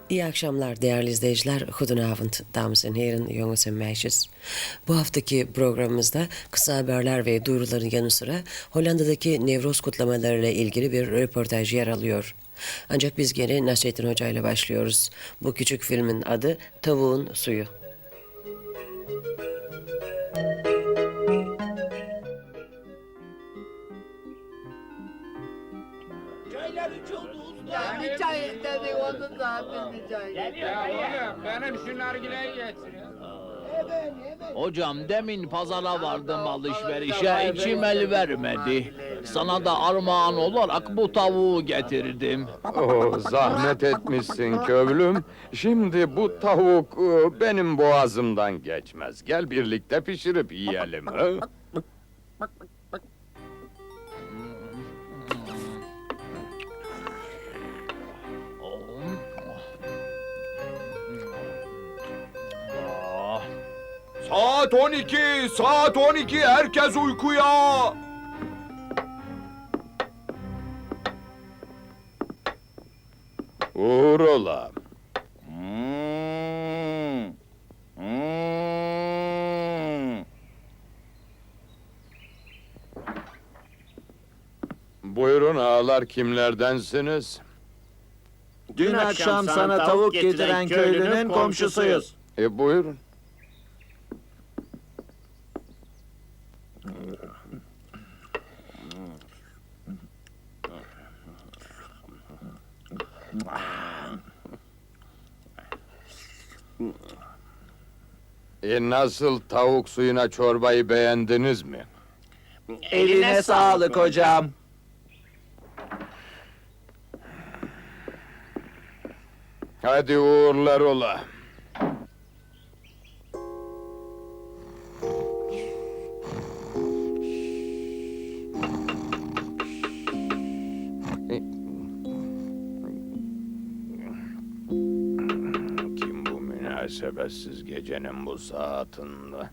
İyi akşamlar değerli izleyiciler. Goedenavond dames en heren, jongens en meisjes. Bu haftaki programımızda kısa haberler ve duyuruların yanı sıra Hollanda'daki Nevroz kutlamalarıyla ilgili bir röportaj yer alıyor. Ancak biz gene Nasrettin Hoca ile başlıyoruz. Bu küçük filmin adı Tavuğun Suyu. Çaylar içildi usta. Ya bir çay dedik onun da bir çay. Ya oğlum benim şu nargileyi getir ya. Hocam demin pazara vardım alışverişe, içim el vermedi. Sana da armağan olarak bu tavuğu getirdim. Oh, zahmet etmişsin köylüm. Şimdi bu tavuk benim boğazımdan geçmez. Gel birlikte pişirip yiyelim. Ha? Saat 12, saat 12, herkes uykuya. Uğur ola. Buyurun ağalar, kimlerdensiniz? Dün akşam sana tavuk getiren köylünün komşusuyuz. Buyurun. Nasıl, tavuk suyuna çorbayı beğendiniz mi? Eline sağlık hocam. Hadi uğurlar ola. Kim bu münasebetsiz gecenin bu saatinde?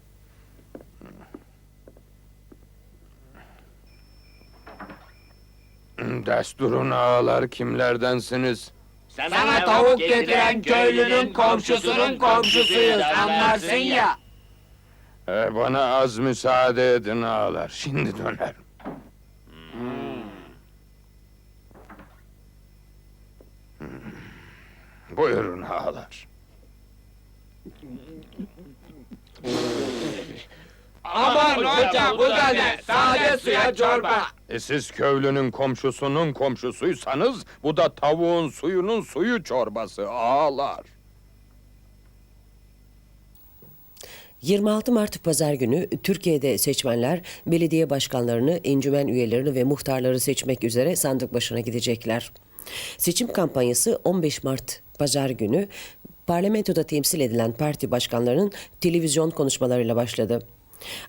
Desturun ağalar, kimlerdensiniz? Sana tavuk getiren köylünün komşusunun komşusuyuz, anlarsın ya. Bana az müsaade edin ağalar, şimdi dönerim. Buyurun ağalar. Aman hocam bu da ne? Sade suya çorba. Siz köylünün komşusunun komşusuysanız, bu da tavuğun suyunun suyu çorbası ağalar. 26 Mart Pazar günü Türkiye'de seçmenler belediye başkanlarını, encümen üyelerini ve muhtarları seçmek üzere sandık başına gidecekler. Seçim kampanyası 15 Mart Pazar günü parlamentoda temsil edilen parti başkanlarının televizyon konuşmalarıyla başladı.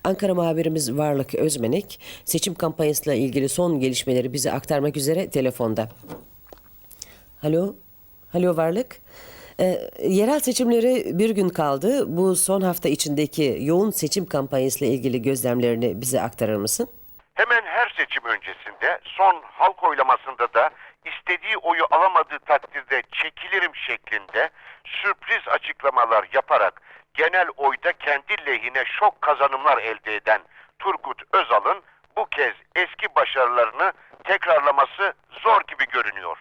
Ankara muhabirimiz Varlık Özmenek, seçim kampanyasıyla ilgili son gelişmeleri bize aktarmak üzere telefonda. Alo Varlık. Yerel seçimlere bir gün kaldı. Bu son hafta içindeki yoğun seçim kampanyasıyla ilgili gözlemlerini bize aktarır mısın? Hemen her seçim öncesinde son halk oylamasında da istediği oyu alamadığı takdirde çekilirim şeklinde sürpriz açıklamalar yaparak genel oyda kendi lehine şok kazanımlar elde eden Turgut Özal'ın bu kez eski başarılarını tekrarlaması zor gibi görünüyor.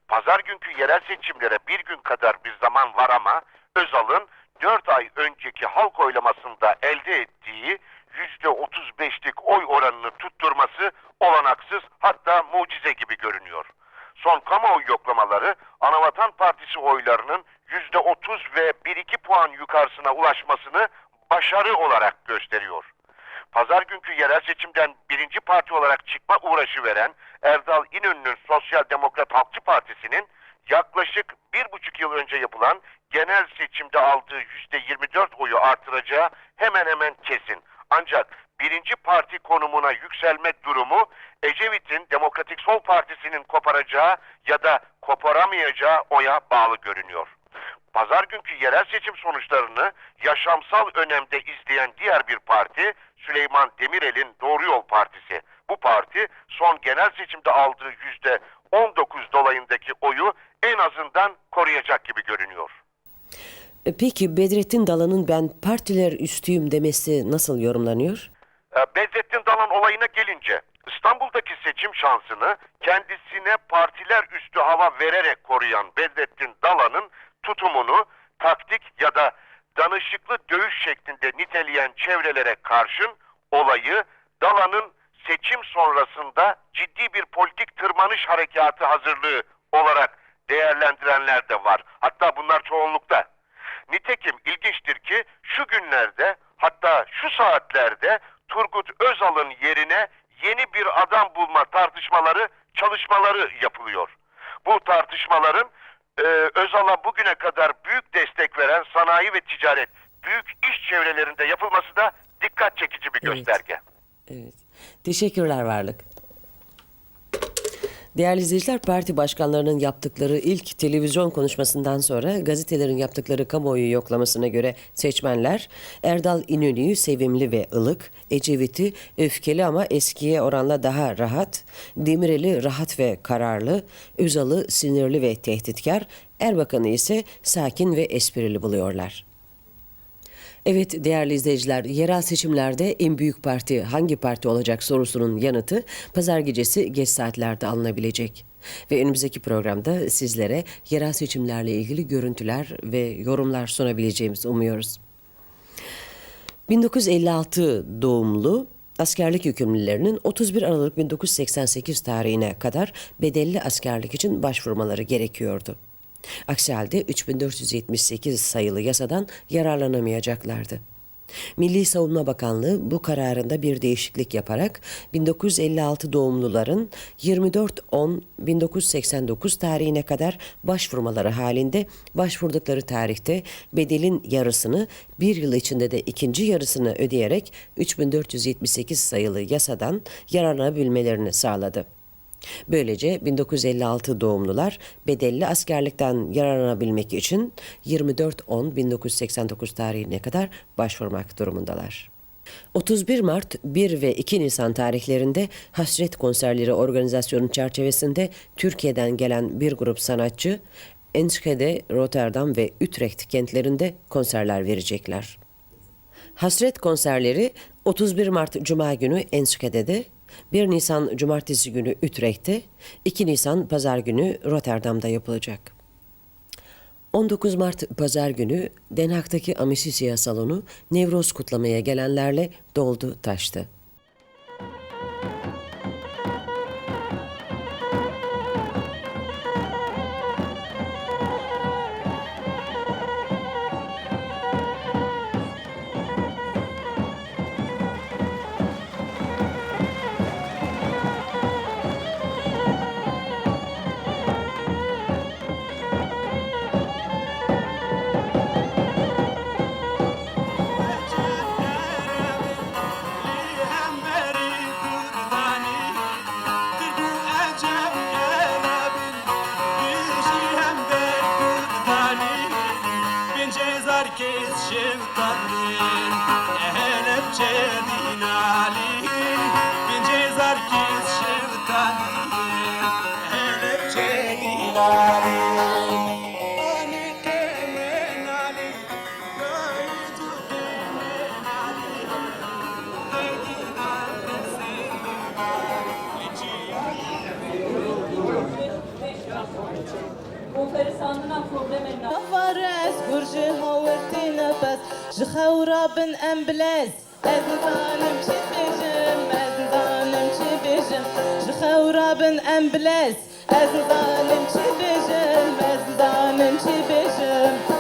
Pazar günkü yerel seçimlere bir gün kadar bir zaman var ama Özal'ın 4 ay önceki halk oylamasında elde ettiği %35'lik oy oranını tutturması olanaksız, hatta mucize gibi görünüyor. Son kamuoyu yoklamaları Anavatan Partisi oylarının %30 ve 1-2 puan yukarısına ulaşmasını başarı olarak gösteriyor. Pazar günkü yerel seçimden birinci parti olarak çıkma uğraşı veren Erdal İnönü'nün Sosyal Demokrat Halkçı Partisi'nin yaklaşık 1,5 yıl önce yapılan genel seçimde aldığı %24 oyu artıracağı hemen hemen kesin. Ancak birinci parti konumuna yükselme durumu Ecevit'in Demokratik Sol Partisi'nin koparacağı ya da koparamayacağı oya bağlı görünüyor. Pazar günkü yerel seçim sonuçlarını yaşamsal önemde izleyen diğer bir parti Süleyman Demirel'in Doğru Yol Partisi. Bu parti son genel seçimde aldığı %19 dolayındaki oyu en azından koruyacak gibi görünüyor. Peki Bedrettin Dalan'ın ben partiler üstüyüm demesi nasıl yorumlanıyor? Bedrettin Dalan olayına gelince İstanbul'daki seçim şansını kendisine partiler üstü hava vererek koruyan Bedrettin Dalan'ın tutumunu taktik ya da danışıklı dövüş şeklinde niteleyen çevrelere karşın olayı Dalan'ın seçim sonrasında ciddi bir politik tırmanış harekatı hazırlığı olarak değerlendirenler de var. Hatta bunlar çoğunlukta. Nitekim ilginçtir ki şu günlerde hatta şu saatlerde Turgut Özal'ın yerine yeni bir adam bulma çalışmaları yapılıyor. Bu tartışmaların Özal'a bugüne kadar büyük destek veren sanayi ve ticaret büyük iş çevrelerinde yapılması da dikkat çekici bir gösterge. Evet. Teşekkürler Varlık. Değerli izleyiciler, parti başkanlarının yaptıkları ilk televizyon konuşmasından sonra gazetelerin yaptıkları kamuoyu yoklamasına göre seçmenler Erdal İnönü'yü sevimli ve ılık, Ecevit'i öfkeli ama eskiye oranla daha rahat, Demirel'i rahat ve kararlı, Özal'ı sinirli ve tehditkar, Erbakan'ı ise sakin ve esprili buluyorlar. Evet değerli izleyiciler, yerel seçimlerde en büyük parti hangi parti olacak sorusunun yanıtı pazar gecesi geç saatlerde alınabilecek. Ve önümüzdeki programda sizlere yerel seçimlerle ilgili görüntüler ve yorumlar sunabileceğimizi umuyoruz. 1956 doğumlu askerlik yükümlülerinin 31 Aralık 1988 tarihine kadar bedelli askerlik için başvurmaları gerekiyordu. Aksi halde 3478 sayılı yasadan yararlanamayacaklardı. Milli Savunma Bakanlığı bu kararında bir değişiklik yaparak 1956 doğumluların 24-10-1989 tarihine kadar başvurmaları halinde başvurdukları tarihte bedelin yarısını bir yıl içinde de ikinci yarısını ödeyerek 3478 sayılı yasadan yararlanabilmelerini sağladı. Böylece 1956 doğumlular bedelli askerlikten yararlanabilmek için 24-10-1989 tarihine kadar başvurmak durumundalar. 31 Mart 1 ve 2 Nisan tarihlerinde Hasret Konserleri organizasyonu çerçevesinde Türkiye'den gelen bir grup sanatçı Enschede, Rotterdam ve Utrecht kentlerinde konserler verecekler. Hasret konserleri 31 Mart Cuma günü Enschede'de, 1 Nisan Cumartesi günü Utrecht'te, 2 Nisan Pazar günü Rotterdam'da yapılacak. 19 Mart Pazar günü Den Haag'taki Amesisia Salonu Nevroz kutlamaya gelenlerle doldu taştı. خورا بن امبلاز ازنزانم چی بیجم ازنزانم چی بیجم خورا بن امبلاز ازنزانم چی بیجم ازنزانم چی بیجم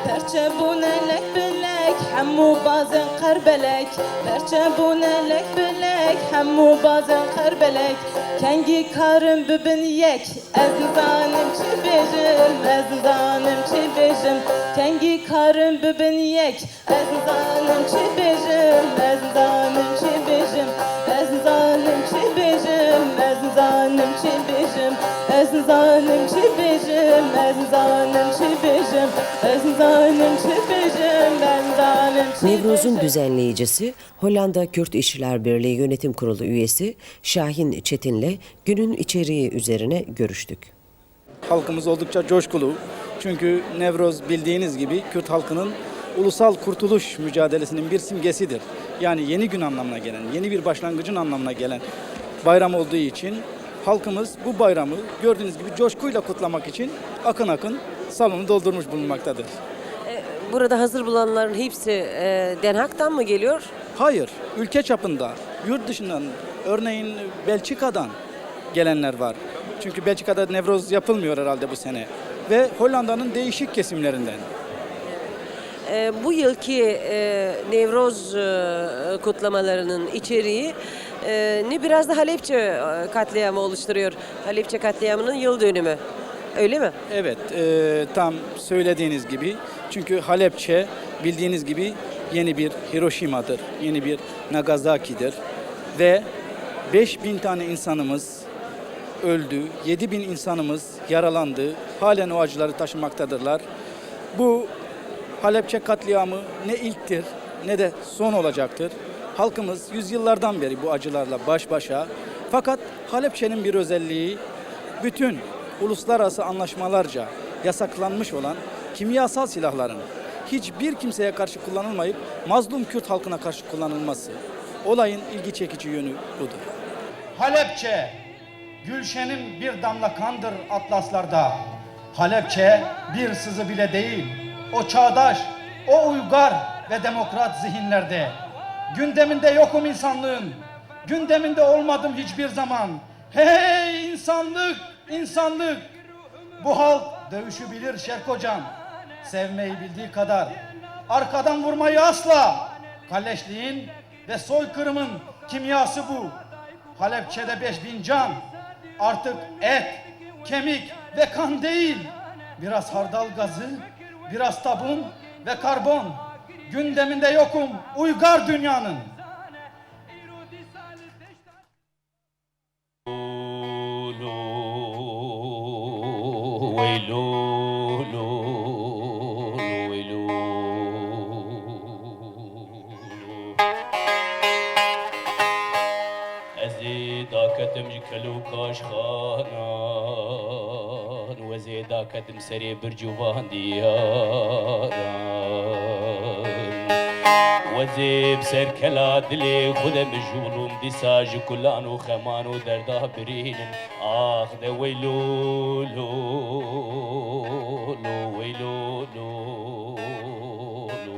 perçebune lek bilek hemmu bazen karbelek perçebune lek bilek hemmu bazen karbelek kengi karım bibin yek ezzanim çi bejim ezzanim çi bejim kengi karım bibin yek ezzanim çi bejim ezzanim çi bejim ezzanim çi bejim ezzanim çi bejim ezzanim çi bejim Ez zalim çibijim, ez zalim çibijim, ben zalim çibijim. Nevruz'un düzenleyicisi Hollanda Kürt İşçiler Birliği Yönetim Kurulu üyesi Şahin Çetin'le günün içeriği üzerine görüştük. Halkımız oldukça coşkulu. Çünkü Nevruz bildiğiniz gibi Kürt halkının ulusal kurtuluş mücadelesinin bir simgesidir. Yani yeni gün anlamına gelen, yeni bir başlangıcın anlamına gelen bayram olduğu için halkımız bu bayramı gördüğünüz gibi coşkuyla kutlamak için akın akın salonu doldurmuş bulunmaktadır. Burada hazır bulunanların hepsi Den Haag'tan mı geliyor? Hayır, ülke çapında, yurt dışından, örneğin Belçika'dan gelenler var. Çünkü Belçika'da Nevruz yapılmıyor herhalde bu sene. Ve Hollanda'nın değişik kesimlerinden. Bu yılki Nevruz kutlamalarının içeriği ne biraz da Halepçe katliamı oluşturuyor. Halepçe katliamının yıl dönümü. Öyle mi? Evet, tam söylediğiniz gibi. Çünkü Halepçe bildiğiniz gibi yeni bir Hiroşima'dır, yeni bir Nagasaki'dir. Ve 5000 tane insanımız öldü, 7000 insanımız yaralandı. Halen o acıları taşımaktadırlar. Bu Halepçe katliamı ne ilktir ne de son olacaktır. Halkımız yüzyıllardan beri bu acılarla baş başa. Fakat Halepçe'nin bir özelliği bütün uluslararası anlaşmalarca yasaklanmış olan kimyasal silahların hiçbir kimseye karşı kullanılmayıp mazlum Kürt halkına karşı kullanılması. Olayın ilgi çekici yönü budur. Halepçe, Gülşen'in bir damla kandır atlaslarda. Halepçe bir sızı bile değil. O çağdaş, o uygar ve demokrat zihinlerde. Gündeminde yokum insanlığın. Gündeminde olmadım hiçbir zaman. Hey insanlık, insanlık. Bu halk dövüşü bilir Şerk Hocam. Sevmeyi bildiği kadar. Arkadan vurmayı asla. Kalleşliğin ve soykırımın kimyası bu. Halepçe'de 5000 can. Artık et, kemik ve kan değil. Biraz hardal gazı, biraz tabun ve karbon. Gündeminde yokum uygar dünyanın. كتم سري برجوان دياران وزيب سر كلا دلي خذ مجولوم دي ساج كلان وخمان ودردا برين آخ ده ويلو لو لو ويلو لو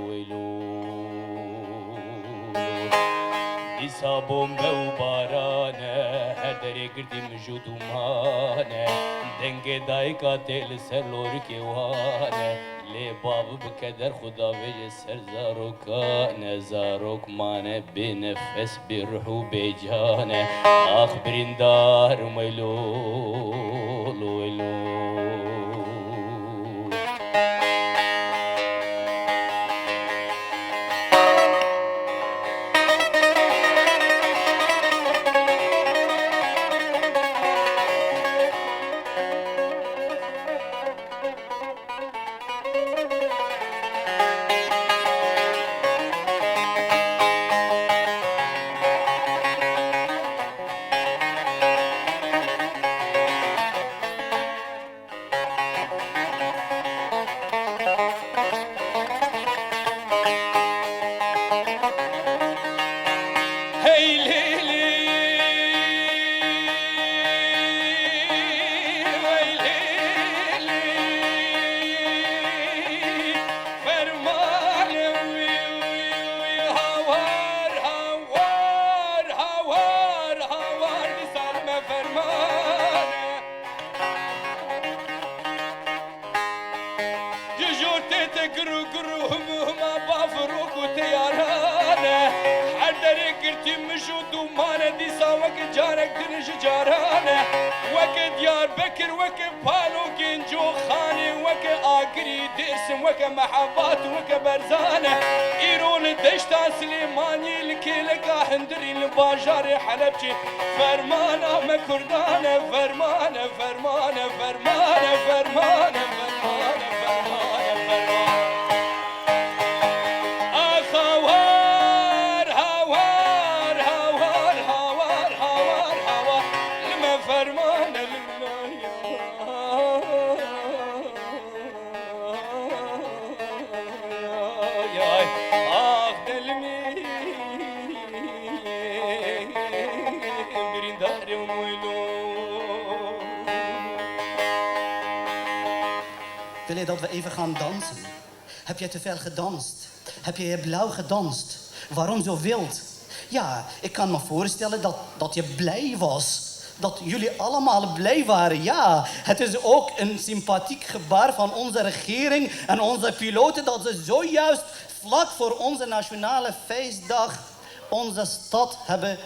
ويلو دي سابوم بوبارانه هدري قردي مجودو مانه دنگه دایکا تل سر لور کی وانه لی باب بکدر خدا وجه سر زاروکانه زاروک مانه بی نفس بی روح و بی جانه آخ بریندار میلو لویلو محبات وكبرزانة إيرون دشتا سليماني الكيلكا هندري الباجاري حلبشي فرمانة مكردانة فرمانة فرمانة فرمانة فرمانة Wil je dat we even gaan dansen? Heb jij te veel gedanst? Heb je blauw gedanst? Waarom zo wild? Ja, ik kan me voorstellen dat je blij was. Dat jullie allemaal blij waren, ja. Het is ook een sympathiek gebaar van onze regering en onze piloten dat ze zojuist vlak voor onze nationale feestdag onze stad hebben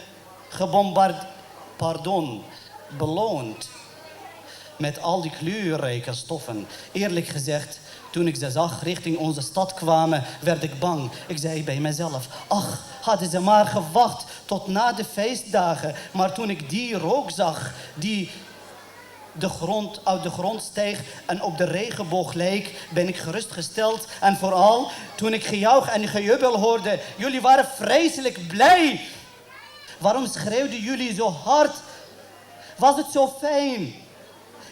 beloond. Met al die kleurrijke stoffen. Eerlijk gezegd, toen ik ze zag richting onze stad kwamen, werd ik bang. Ik zei bij mezelf, ach, hadden ze maar gewacht tot na de feestdagen. Maar toen ik die rook zag, die uit de grond steeg en op de regenboog leek, ben ik gerustgesteld. En vooral toen ik gejuich en gejubel hoorde, jullie waren vreselijk blij. Waarom schreeuwden jullie zo hard? Was het zo fijn?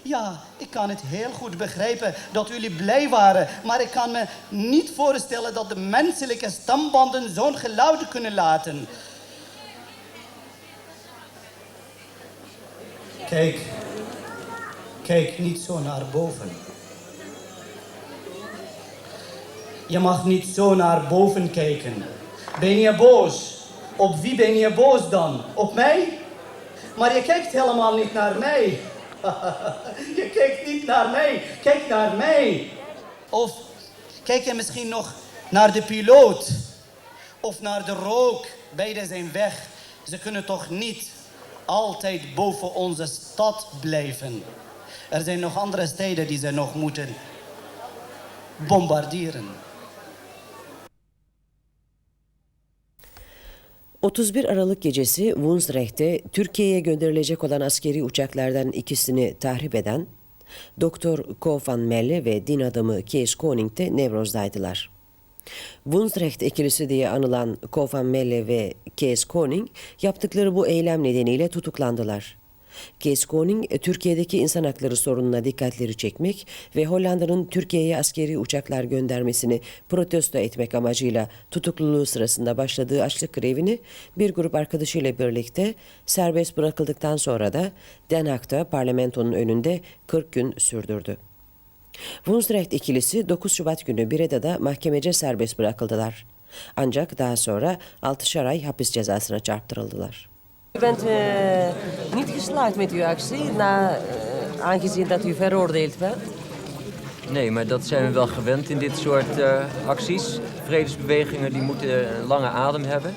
Ja, ik kan het heel goed begrijpen dat jullie blij waren. Maar ik kan me niet voorstellen dat de menselijke stembanden zo'n geluid kunnen laten. Kijk niet zo naar boven. Je mag niet zo naar boven kijken. Ben je boos? Op wie ben je boos dan? Op mij? Maar je kijkt helemaal niet naar mij. Je kijkt niet naar mij. Kijk naar mij. Of kijk je misschien nog naar de piloot? Of naar de rook? Beide zijn weg. Ze kunnen toch niet altijd boven onze stad blijven. Er zijn nog andere steden die ze nog moeten bombarderen. 31 Aralık gecesi Wunsrecht'te Türkiye'ye gönderilecek olan askeri uçaklardan ikisini tahrip eden Doktor Ko van Melle ve din adamı Kees Koning de Nevroz'daydılar. Wunsrecht ikilisi diye anılan Ko van Melle ve Kees Koning yaptıkları bu eylem nedeniyle tutuklandılar. Kees Koning, Türkiye'deki insan hakları sorununa dikkatleri çekmek ve Hollanda'nın Türkiye'ye askeri uçaklar göndermesini protesto etmek amacıyla tutukluluğu sırasında başladığı açlık grevini bir grup arkadaşıyla birlikte serbest bırakıldıktan sonra da Den Haag'da parlamentonun önünde 40 gün sürdürdü. Wunsrecht ikilisi 9 Şubat günü Breda'da mahkemece serbest bırakıldılar. Ancak daha sonra 6'şar ay hapis cezasına çarptırıldılar. U bent niet geslaagd met uw actie, aangezien dat u veroordeeld werd? Nee, maar dat zijn we wel gewend in dit soort acties. Vredesbewegingen die moeten een lange adem hebben.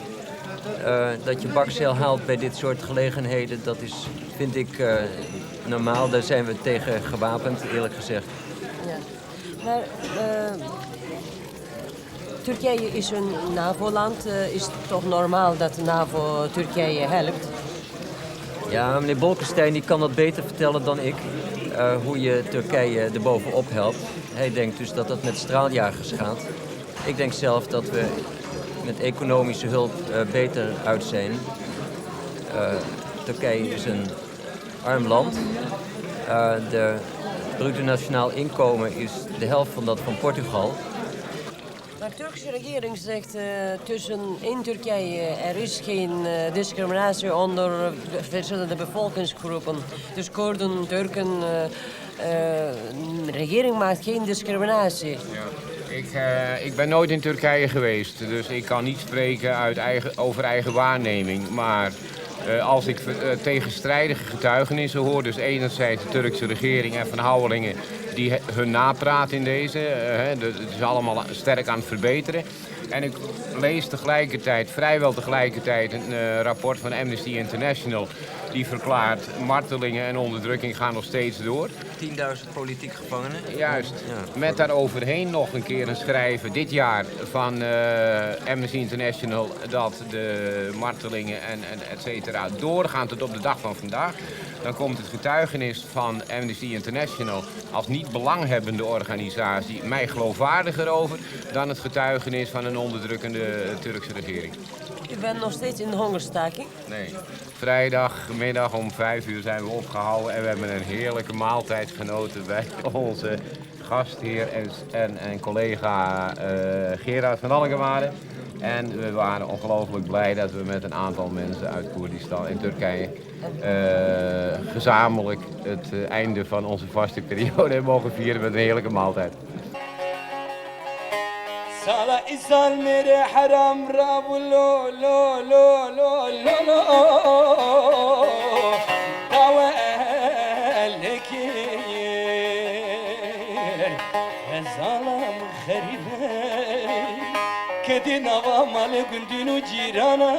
Dat je bakzeil haalt bij dit soort gelegenheden, dat is, vind ik normaal. Daar zijn we tegen gewapend, eerlijk gezegd. Ja. Maar Turkije is een NAVO-land. Is het toch normaal dat de NAVO Turkije helpt? Ja, meneer Bolkestein die kan dat beter vertellen dan ik. Hoe je Turkije erbovenop helpt. Hij denkt dus dat dat met straaljagers gaat. Ik denk zelf dat we met economische hulp beter uit zijn. Turkije is een arm land. De bruto nationaal inkomen is de helft van dat van Portugal. Maar de Turkse regering zegt in Turkije er is geen discriminatie onder verschillende bevolkingsgroepen. Dus Koerden, Turken, de regering maakt geen discriminatie. Ja. Ik ben nooit in Turkije geweest, dus ik kan niet spreken over eigen waarneming. Maar als ik tegenstrijdige getuigenissen hoor, dus enerzijds de Turkse regering en Van Houwelingen die hun napraten in deze, het is allemaal sterk aan het verbeteren. En ik lees tegelijkertijd, vrijwel tegelijkertijd, een rapport van Amnesty International die verklaart martelingen en onderdrukking gaan nog steeds door. 10.000 politiek gevangenen. Juist. Ja. Met daaroverheen nog een keer een schrijven dit jaar van Amnesty International dat de martelingen en et cetera doorgaan tot op de dag van vandaag. Dan komt het getuigenis van Amnesty International als niet belanghebbende organisatie mij geloofwaardiger over dan het getuigenis van een onderdrukkende Turkse regering. U bent nog steeds in de hongerstaking? Nee. Vrijdagmiddag om 5 uur zijn we opgehouden en we hebben een heerlijke maaltijd genoten bij onze gastheer en collega Gerard van Alkemade. En we waren ongelooflijk blij dat we met een aantal mensen uit Koerdistan in Turkije gezamenlijk het einde van onze vaste periode hebben mogen vieren met een heerlijke maaltijd. سالا إسال ميري حرام راب لو لو لو لو لو لو دوالك ظلم خريبة كدينا ومال قندينو جيرانا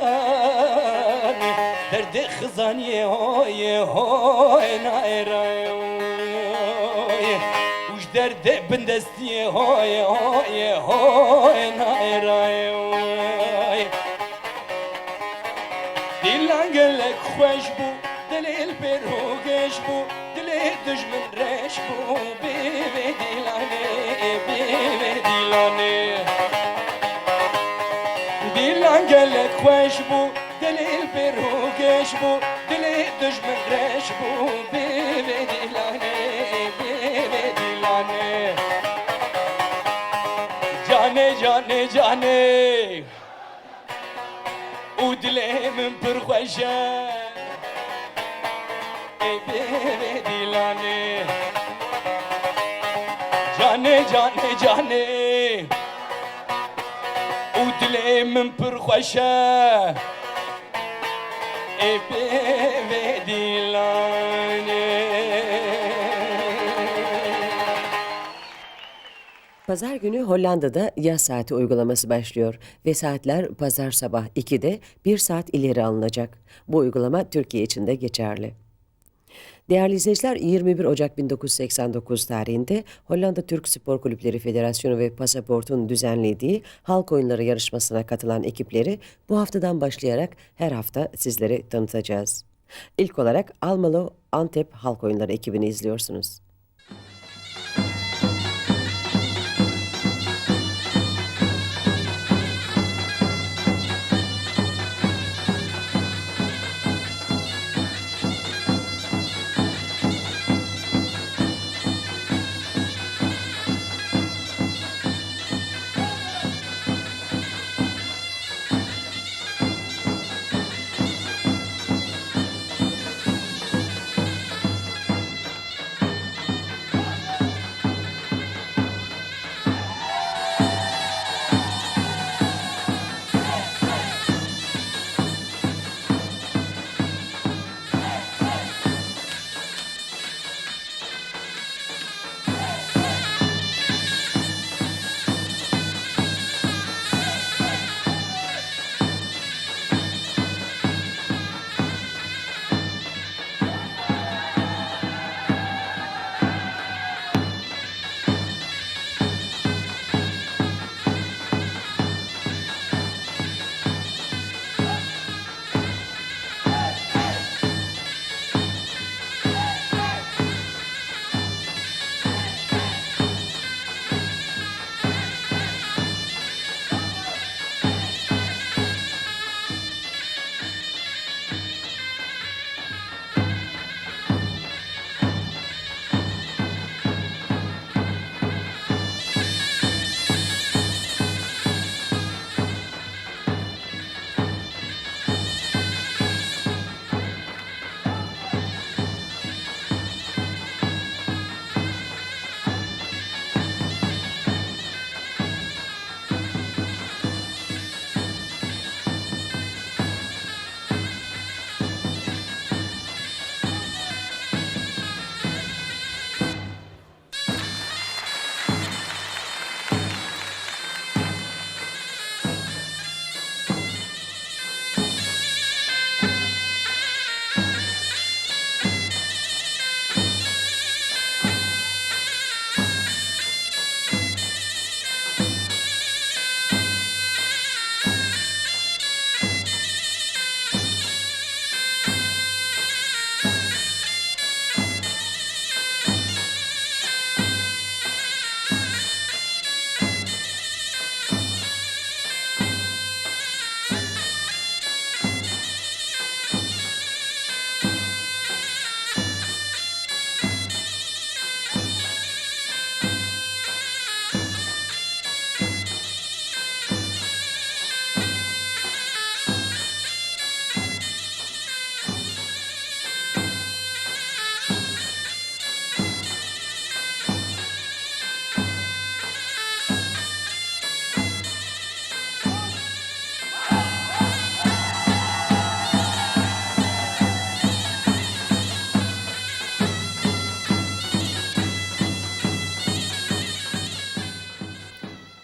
درد خزاني هوي هوي نايراي درد بندستي هوي هوي هوي نايراي دلان قلك خوش بو دليل بروقش بو دليل دجمن ريش بو بيبي دلاني بيبي دلاني دلان قلك خوش بو دليل بروقش بو دليل دجمن ريش بو بيبي دلاني بيبي دلاني جاني جاني جاني ودلي من برخوشة بيبي دلاني جاني جاني جاني ودلي من برخوشة بيبي دلاني. Pazar günü Hollanda'da yaz saati uygulaması başlıyor ve saatler pazar sabah 2'de 1 saat ileri alınacak. Bu uygulama Türkiye için de geçerli. Değerli izleyiciler, 21 Ocak 1989 tarihinde Hollanda Türk Spor Kulüpleri Federasyonu ve Pasaport'un düzenlediği halk oyunları yarışmasına katılan ekipleri bu haftadan başlayarak her hafta sizlere tanıtacağız. İlk olarak Almelo Antep halk oyunları ekibini izliyorsunuz.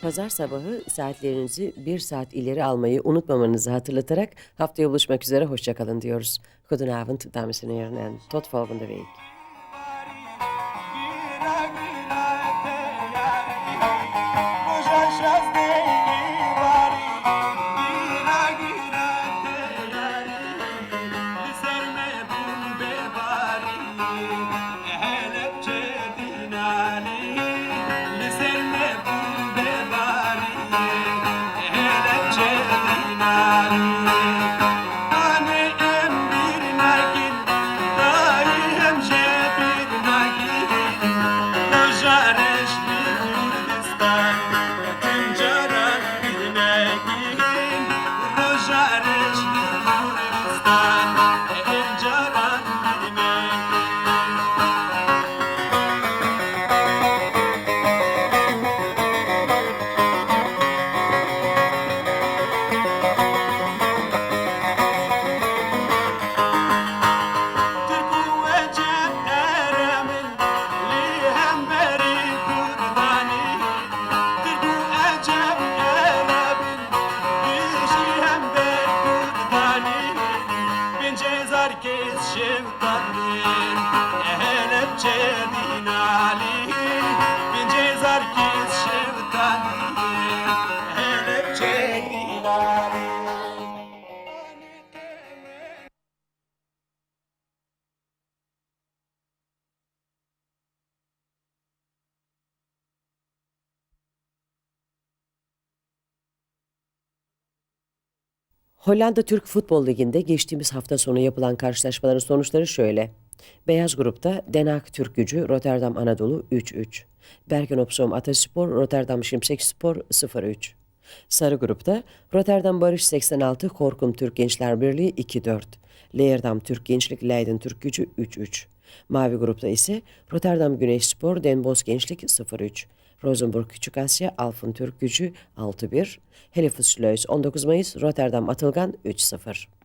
Pazar sabahı saatlerinizi 1 saat ileri almayı unutmamanızı hatırlatarak haftaya buluşmak üzere hoşçakalın diyoruz. Goedenavond, dames en heren, en tot volgende week. Hollanda Türk Futbol Ligi'nde geçtiğimiz hafta sonu yapılan karşılaşmaların sonuçları şöyle. Beyaz grupta Den Haag Türkgücü Rotterdam Anadolu 3-3. Bergen-op-Zoom Ataspor Rotterdam Şimşekspor 0-3. Sarı grupta Rotterdam Barış 86 Korkum Türk Gençler Birliği 2-4. Leerdam Türk Gençlik Leiden Türkgücü 3-3. Mavi grupta ise Rotterdam Güneşspor Den Bosch Gençlik 0-3. Rosenborg Küçük Asya Alfın Türk Gücü 6-1. Hellevoetsluis 19 Mayıs Rotterdam Atılgan 3-0.